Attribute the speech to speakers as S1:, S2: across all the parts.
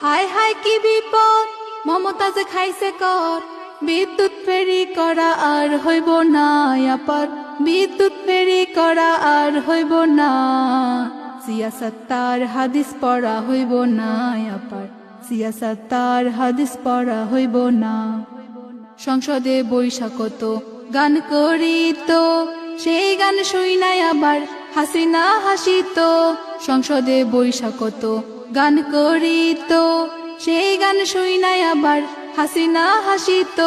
S1: হায় হায় কি বিপদ, মমতাজে খাইছে কর। বিদ্যুৎ ফেরি করা আর হইব না আপার, বিদ্যুৎ ফেরি করা আর হইব না। সিয়াসত্তার হাদিস পড়া হইব না আপার, সিয়াসত্তার হাদিস পড়া হইব না। সংসদে বৈশাখত গান করিত, সেই গান শুইনাই আবার হাসিনা হাসিত। সংসদে বৈশাখত গান করিত, সেই গান শুইনাই আবার হাসিনা হাসিত।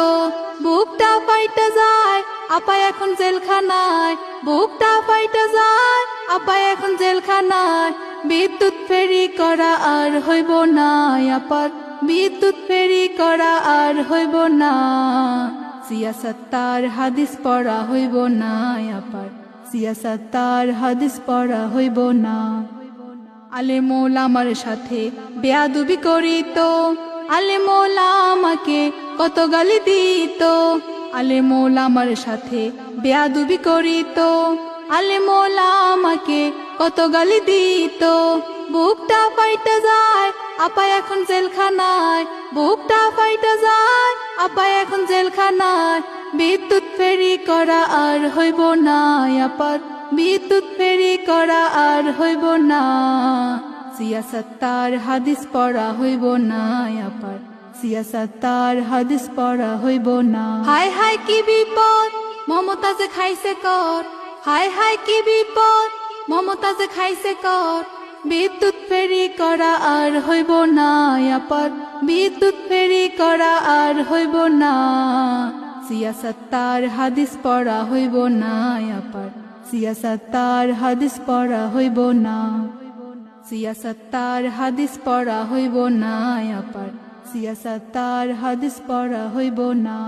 S1: বুকটা ফাইটা যায় আপা এখন জেলখানায়, বুকটা ফাইটা যায় আপা এখন জেলখানায়। বিদ্যুৎ ফেরি করা আর হইব না আপার, বিদ্যুৎ ফেরি করা আর হইব না। সিয়াসত্তার হাদিস পড়া হইব না আপার, সিয়াসত্তার হাদিস পড়া হইব না। আলেমোলা আমার সাথে বেয়াদবি করিত, আলেমোলা আমাকে কত গালি দিত। আলেমোলা আমার সাথে বেয়াদবি করিত, আলেমোলা আমাকে কত গালি দিত। বুকটা ফাইটা যায় আপা এখন জেলখানায়, বুকটা ফাইটা যায় আপা এখন জেলখানায়। বিদ্যুৎ ফেরি করা আর হইব না আপার, বিদ্যুৎ ফেরি করা আর হইব না। সিয়াসত্তার হাদিস পড়া হইব না আপার, সিয়াসত্তার হাদিস পড়া হইব না। হায় হায় কি বিপদ, মমতাজে খাইছে কর। হায় হায় কি বিপদ, মমতাজে খাইছে কর। বিদ্যুৎ ফেরি করা আর হইব না আপার, বিদ্যুৎ ফেরি করা আর হইব না। সিয়াসত্তার হাদিস পড়া হইব না আপার, সিয়াসত্তার হাদিস পড়া হইব না। সিয়াসত্তার হাদিস পড়া হইব না আপার, সিয়াসত্তার হাদিস পড়া হইব না।